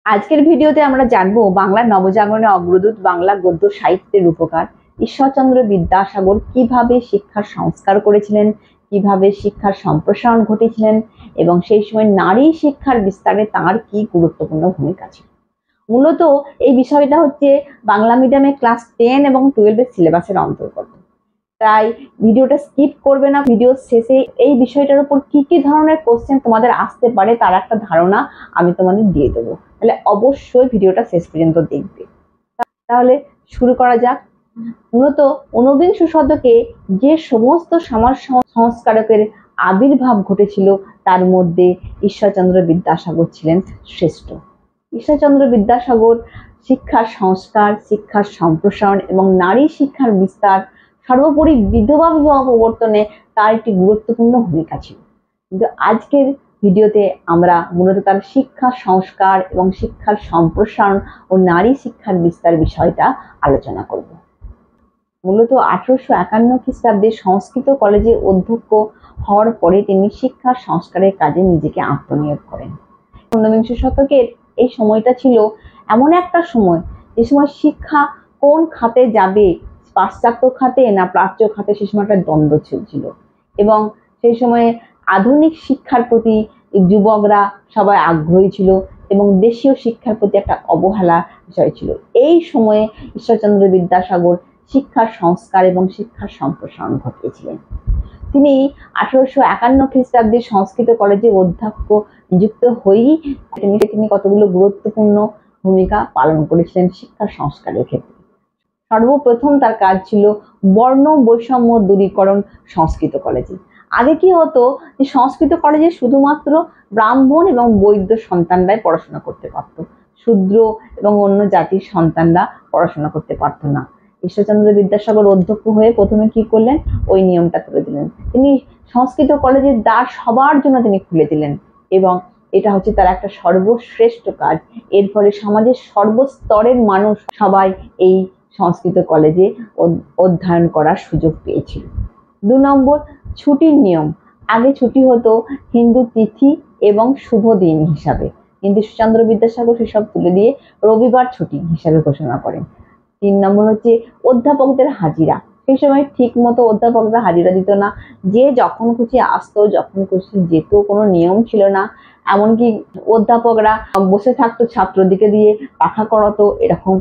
আজকের ভিডিওতে আমরা জানবো বাংলার নবজাগরণে অগ্রদূত বাংলা গদ্য সাহিত্যের রূপকার ঈশ্বরচন্দ্র বিদ্যাসাগর কিভাবে শিক্ষার সংস্কার করেছিলেন, কিভাবে শিক্ষার সম্প্রসারণ ঘটেছিলেন এবং সেই সময় নারী শিক্ষার বিস্তারে তার কি গুরুত্বপূর্ণ ভূমিকা ছিল। মূলত এই বিষয়টা হচ্ছে বাংলা মিডিয়ামে ক্লাস 10 এবং 12 এর সিলেবাসের অন্তর্গত। তাই ভিডিওটা স্কিপ করবে না। ভিডিও শেষে এই বিষয়টার উপর কি কি ধরনের কোশ্চেন তোমাদের আসতে পারে তার একটা ধারণা আমি তোমাদের দিয়ে দেবো, তাহলে অবশ্যই ভিডিওটা শেষ পর্যন্ত দেখবে। তাহলে শুরু করা যাক। মূলত ঊনবিংশ শতকে যে সমস্ত সমাজ সংস্কারকের আবির্ভাব ঘটেছিল তার মধ্যে ঈশ্বরচন্দ্র বিদ্যাসাগর ছিলেন শ্রেষ্ঠ। ঈশ্বরচন্দ্র বিদ্যাসাগর শিক্ষার সংস্কার, শিক্ষার সম্প্রসারণ এবং নারী শিক্ষার বিস্তার, সর্বোপরি বিধবা বিবাহ প্রবর্তনে তার একটি গুরুত্বপূর্ণ ভূমিকা ছিল। কিন্তু আজকের ভিডিওতে আমরা মূলত তার শিক্ষা সংস্কার এবং শিক্ষার সম্প্রসারণ ও নারী শিক্ষার বিস্তার বিষয়টা আলোচনা করব। মূলত 1851 খ্রিস্টাব্দে সংস্কৃত কলেজে অধ্যক্ষ হওয়ার পরে তিনি শিক্ষা সংস্কারের কাজে নিজেকে আত্মনিয়োগ করেন। ঊনবিংশ শতকের এই সময়টা ছিল এমন একটা সময় যে সময় শিক্ষা কোন খাতে যাবে, পাশ্চাত্য খাতে না প্রাচ্য খাতে, সে সময় একটা দ্বন্দ্ব চলছিল এবং সেই সময়ে আধুনিক শিক্ষার প্রতি যুবকরা সবাই আগ্রহী ছিল এবং দেশীয় শিক্ষার প্রতি একটা অবহেলা বিষয় ছিল। এই সময়ে ঈশ্বরচন্দ্র বিদ্যাসাগর শিক্ষার সংস্কার এবং শিক্ষার সম্প্রসারণ ঘটিয়েছিলেন। তিনি 1851 খ্রিস্টাব্দে সংস্কৃত কলেজে অধ্যক্ষ নিযুক্ত হয়েই তিনি কতগুলো গুরুত্বপূর্ণ ভূমিকা পালন করেছিলেন শিক্ষা সংস্কারের ক্ষেত্রে। সর্বপ্রথম তার কাজ ছিল বর্ণ বৈষম্য দূরীকরণ সংস্কৃত কলেজে। আগে কি হতো যে সংস্কৃত কলেজে শুধুমাত্র ব্রাহ্মণ এবং বৈদ্য সন্তানরাই পড়াশোনা করতে পারতো, শূদ্র এবং অন্য জাতির সন্তানরা পড়াশোনা করতে পারতো না। ঈশ্বরচন্দ্র বিদ্যাসাগর অধ্যক্ষ হয়ে প্রথমে কি করলেন, ওই নিয়মটা তুলে দিলেন। তিনি সংস্কৃত কলেজের দ্বার সবার জন্য তিনি খুলে দিলেন এবং এটা হচ্ছে তার একটা সর্বশ্রেষ্ঠ কাজ। এর ফলে সমাজের সর্বস্তরের মানুষ সবাই এই সংস্কৃত কলেজে অধ্যয়ন করার সুযোগ পেয়েছিল। 2 নম্বর, ছুটির নিয়ম। আগে ছুটি হতো হিন্দু তিথি এবং শুভ দিন হিসাবে, কিন্তু ঈশ্বরচন্দ্র বিদ্যাসাগর সেসব তুলে দিয়ে রবিবার ছুটি হিসাবে ঘোষণা করেন। 3 নম্বর হচ্ছে অধ্যাপকদের হাজিরা। সেই সময় ঠিক মতো অধ্যাপকরা হাজিরা দিত না, যে যখন খুশি আসতো, যখন খুশি যেত, কোনো নিয়ম ছিল না। এমনকি অধ্যাপকরা বসে থাকতো ছাত্রদিকে দিয়ে পাখা করাতো, এরকম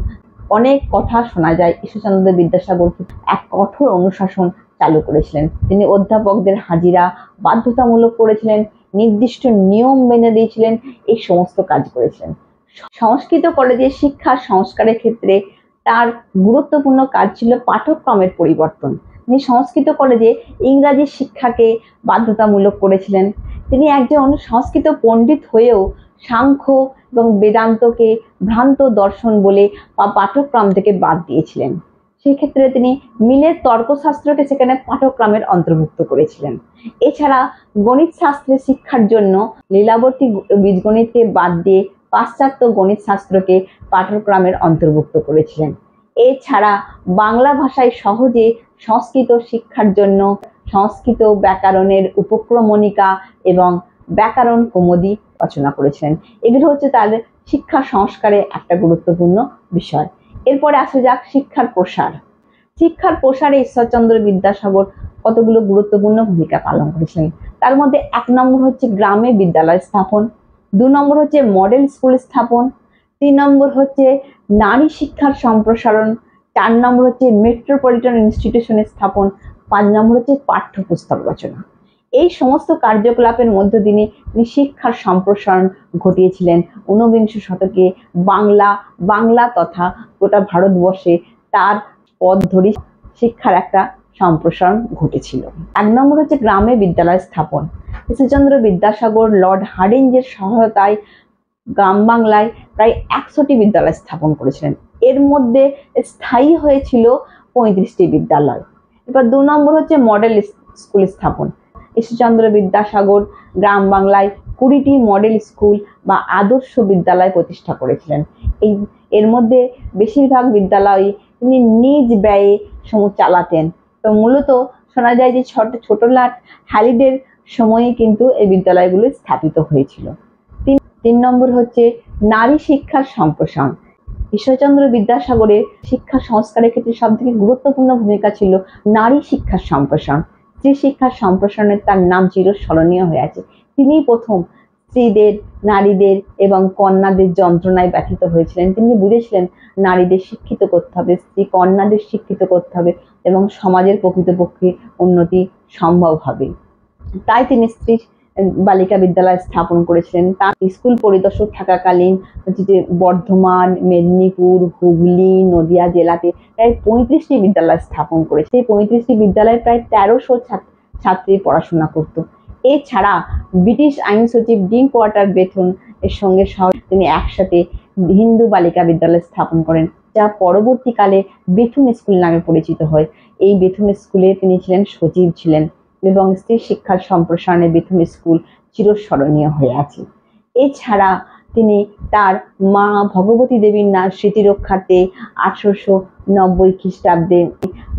অনেক কথা শোনা যায়। ঈশ্বরচন্দ্র বিদ্যাসাগর এক কঠোর অনুশাসন চালু করেছিলেন। তিনি অধ্যাপকদের হাজিরা বাধ্যতামূলক করেছিলেন, নির্দিষ্ট নিয়ম মেনে দিয়েছিলেন, এই সমস্ত কাজ করেছিলেন। সংস্কৃত কলেজে শিক্ষা সংস্কারের ক্ষেত্রে তার গুরুত্বপূর্ণ কাজ ছিল পাঠ্যক্রমের পরিবর্তন। তিনি সংস্কৃত কলেজে ইংরাজি শিক্ষাকে বাধ্যতামূলক করেছিলেন। তিনি একজন সংস্কৃত পণ্ডিত হয়েও সাংখ্য এবং বেদান্তকে ভ্রান্ত দর্শন বলে পাঠ্যক্রম থেকে বাদ দিয়েছিলেন। সেক্ষেত্রে তিনি মিলের তর্কশাস্ত্রকে সেখানে পাঠ্যক্রমের অন্তর্ভুক্ত করেছিলেন। এছাড়া গণিত শাস্ত্রের শিক্ষার জন্য লীলাবতী বীজগণিতকে বাদ দিয়ে পাশ্চাত্য গণিত শাস্ত্রকে পাঠ্যক্রমের অন্তর্ভুক্ত করেছিলেন। এছাড়া বাংলা ভাষায় সহজে সংস্কৃত শিক্ষার জন্য সংস্কৃত ব্যাকরণের উপক্রমণিকা এবং ব্যাকরণ কৌমুদী রচনা করেছিলেন। এগুলো হচ্ছে তার শিক্ষা সংস্কারে একটা গুরুত্বপূর্ণ বিষয়। এরপরে আসা যাক শিক্ষার প্রসার। শিক্ষার প্রসারে ঈশ্বরচন্দ্র বিদ্যাসাগর কতগুলো গুরুত্বপূর্ণ ভূমিকা পালন করেছিলেন। তার মধ্যে 1 নম্বর হচ্ছে গ্রামে বিদ্যালয় স্থাপন, 2 নম্বর হচ্ছে মডেল স্কুল স্থাপন, 3 নম্বর হচ্ছে নারী শিক্ষার সম্প্রসারণ, 4 নম্বর হচ্ছে মেট্রোপলিটন ইনস্টিটিউশনের স্থাপন, 5 নম্বর হচ্ছে পাঠ্যপুস্তক রচনা। এই সমস্ত কার্যকলাপের মধ্যে তিনি শিক্ষার সম্প্রসারণ ঘটিয়েছিলেন। ঊনবিংশ শতকে বাংলা তথা গোটা ভারতবর্ষে তার পথ ধরে শিক্ষার একটা সম্প্রসারণ ঘটেছিল। 1 নম্বর হচ্ছে গ্রামে বিদ্যালয় স্থাপন। ঈশ্বরচন্দ্র বিদ্যাসাগর লর্ড হার্ডিঞ্জের সহায়তায় গ্রাম বাংলায় প্রায় 100টি বিদ্যালয় স্থাপন করেছিলেন। এর মধ্যে স্থায়ী হয়েছিল 35টি বিদ্যালয়। এবার 2 নম্বর হচ্ছে মডেল স্কুল স্থাপন। ঈশ্বরচন্দ্র বিদ্যাসাগর গ্রাম বাংলায় 20টি মডেল স্কুল বা আদর্শ বিদ্যালয় প্রতিষ্ঠা করেছিলেন। এর মধ্যে বেশিরভাগ বিদ্যালয় তিনি নিজ ব্যয়ে চালাতেন। তো মূলত শোনা যায় যে ছোট লাট হ্যালিডের সময়ে কিন্তু এই বিদ্যালয়গুলো স্থাপিত হয়েছিল। 3 নম্বর হচ্ছে নারী শিক্ষার সম্প্রসারণ। ঈশ্বরচন্দ্র বিদ্যাসাগরের শিক্ষা সংস্কারের ক্ষেত্রে সব থেকে গুরুত্বপূর্ণ ভূমিকা ছিল নারী শিক্ষার সম্প্রসারণ। স্ত্রী শিক্ষার সম্প্রসারণে তার নাম চিরস্মরণীয় হয়ে আছে। তিনিই প্রথম স্ত্রীদের, নারীদের এবং কন্যাদের যন্ত্রণায় ব্যথিত হয়েছিলেন। তিনি বুঝেছিলেন নারীদের শিক্ষিত করতে হবে, স্ত্রী কন্যাদের শিক্ষিত করতে হবে এবং সমাজের প্রকৃতপক্ষে উন্নতি সম্ভব হবে। তাই তিনি স্ত্রী বালিকা বিদ্যালয় স্থাপন করেছিলেন। তার স্কুল পরিদর্শক থাকাকালীন যে বর্ধমান, মেদিনীপুর, হুগলি, নদিয়া জেলাতে প্রায় 35টি বিদ্যালয় স্থাপন করেছে। এই 35টি বিদ্যালয়ে প্রায় 1300 ছাত্রী পড়াশোনা করত। এছাড়া ব্রিটিশ আইন সচিব ডিন কোয়ার্টার বেথুন এর সঙ্গে তিনি একসাথে হিন্দু বালিকা বিদ্যালয় স্থাপন করেন, যা পরবর্তীকালে বেথুন স্কুল নামে পরিচিত হয়। এই বেথুন স্কুলে তিনি সচিব ছিলেন এবং স্ত্রী শিক্ষার সম্প্রসারণে বেথুন স্কুল চিরস্মরণীয় হয়ে আছে। এছাড়া তিনি তার মা ভগবতী দেবীর স্মৃতি রক্ষার্থে 1890 খ্রিস্টাব্দে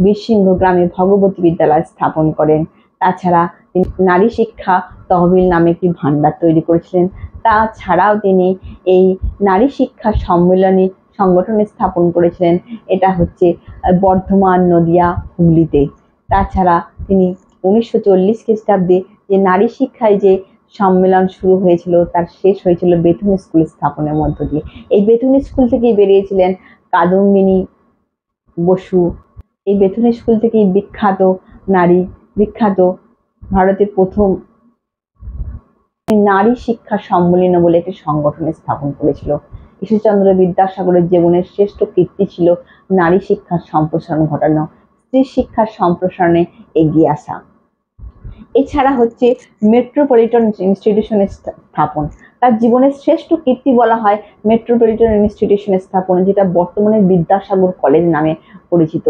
বীরসিংহ গ্রামে ভগবতী বিদ্যালয় স্থাপন করেন। তাছাড়া তিনি নারী শিক্ষা তহবিল নামে একটি ভান্ডার তৈরি করেছিলেন। তাছাড়াও তিনি এই নারী শিক্ষা সম্মেলনী সংগঠন স্থাপন করেছিলেন, এটা হচ্ছে বর্ধমান, নদিয়া, হুগলিতে। তাছাড়া তিনি 1940 খ্রিস্টাব্দে যে নারী শিক্ষায় যে সম্মেলন শুরু হয়েছিল তার শেষ হয়েছিল বেথুন স্কুল স্থাপনের মধ্য দিয়ে। এই বেথুন স্কুল থেকেই বেরিয়েছিলেন কাদম্বিনী বসু। এই বেথুন স্কুল থেকেই বিখ্যাত ভারতের প্রথম নারী শিক্ষা সম্মেলন বলে একটি সংগঠন স্থাপন করেছিল। ঈশ্বরচন্দ্র বিদ্যাসাগরের জীবনের শ্রেষ্ঠ কীর্তি ছিল নারী শিক্ষার সম্প্রসারণ ঘটানো, স্ত্রী শিক্ষার সম্প্রসারণে এগিয়ে আসা। এছাড়া হচ্ছে মেট্রোপলিটন ইনস্টিটিউশনের স্থাপন। তার জীবনের শ্রেষ্ঠ কীর্তি বলা হয় মেট্রোপলিটন ইনস্টিটিউশনের স্থাপন, যেটা বর্তমানে বিদ্যাসাগর কলেজ নামে পরিচিত।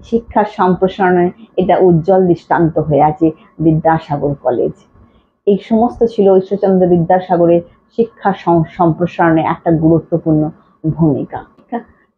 শিক্ষার সম্প্রসারণে এটা উজ্জ্বল দৃষ্টান্ত হয়ে আছে বিদ্যাসাগর কলেজ। এই সমস্ত ছিল ঈশ্বরচন্দ্র বিদ্যাসাগরের শিক্ষা সম্প্রসারণে একটা গুরুত্বপূর্ণ ভূমিকা।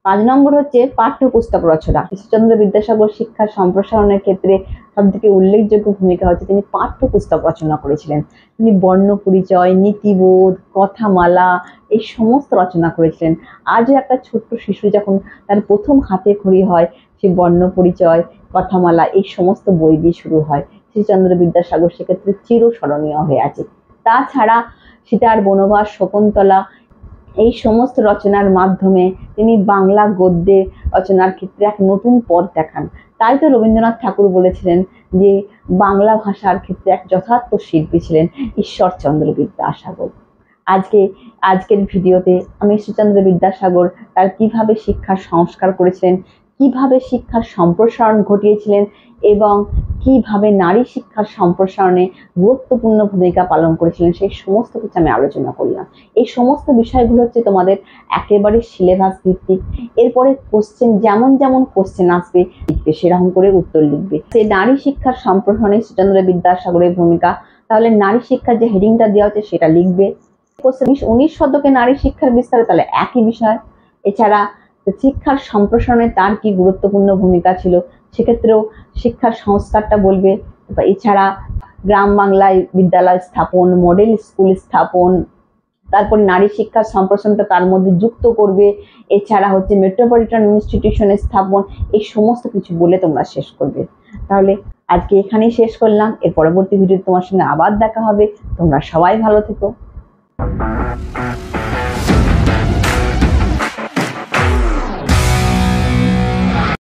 5 নম্বর হচ্ছে পাঠ্যপুস্তক রচনা। ঈশ্বরচন্দ্র বিদ্যাসাগর শিক্ষা সম্প্রসারণের ক্ষেত্রে সব থেকে উল্লেখযোগ্য ভূমিকা হচ্ছে তিনি পাঠ্যপুস্তক রচনা করেছিলেন। তিনি বর্ণ পরিচয়, নীতিবোধ, কথামালা এই সমস্ত রচনা করেছিলেন। আজও একটা ছোট্ট শিশু যখন তার প্রথম হাতে খড়ি হয়, সে বর্ণ পরিচয়, কথামালা এই সমস্ত বই দিয়ে শুরু হয়। ঈশ্বরচন্দ্র বিদ্যাসাগর সেক্ষেত্রে চিরস্মরণীয় হয়ে আছে। তাছাড়া সীতার বনবাস, শকুন্তলা এই সমস্ত রচনার মাধ্যমে তিনি বাংলা গদ্যে রচনার ক্ষেত্রে এক নতুন পথ দেখান। তাই তো রবীন্দ্রনাথ ঠাকুর বলেছিলেন যে বাংলা ভাষার ক্ষেত্রে এক যথার্থ শিল্পী ছিলেন ঈশ্বরচন্দ্র বিদ্যাসাগর। আজকের ভিডিওতে আমি ঈশ্বরচন্দ্র বিদ্যাসাগর তার কিভাবে শিক্ষার সংস্কার করেছিলেন, কিভাবে শিক্ষার সম্প্রসারণ ঘটিয়েছিলেন এবং কিভাবে নারী শিক্ষার সম্প্রসারণে গুরুত্বপূর্ণ ভূমিকা পালন করেছিলেন সেই সমস্ত কিছু আমি আলোচনা করলাম। এই সমস্ত বিষয়গুলো হচ্ছে তোমাদের একেবারে সিলেবাস ভিত্তিক। এরপরে যেমন কোশ্চেন আসবে সেরকম করে উত্তর লিখবে। সেই নারী শিক্ষার সম্প্রসারণে ঈশ্বরচন্দ্র বিদ্যাসাগরের ভূমিকা, তাহলে নারী শিক্ষার যে হেডিংটা দেওয়া হচ্ছে সেটা লিখবে। 19 শতকে নারী শিক্ষার বিস্তারে, তাহলে একই বিষয়। এছাড়া শিক্ষার সম্প্রসারণে তার কি গুরুত্বপূর্ণ ভূমিকা ছিল সেক্ষেত্রেও শিক্ষার সংস্কারটা বলবে। এছাড়া গ্রাম বাংলায় বিদ্যালয় স্থাপন, মডেল স্কুল স্থাপন, তারপর নারী শিক্ষার সম্প্রসারণটা তার মধ্যে যুক্ত করবে। এছাড়া হচ্ছে মেট্রোপলিটন ইনস্টিটিউশনের স্থাপন, এই সমস্ত কিছু বলে তোমরা শেষ করবে। তাহলে আজকে এখানেই শেষ করলাম। এর পরবর্তী ভিডিও তোমার সঙ্গে আবার দেখা হবে। তোমরা সবাই ভালো থেকো।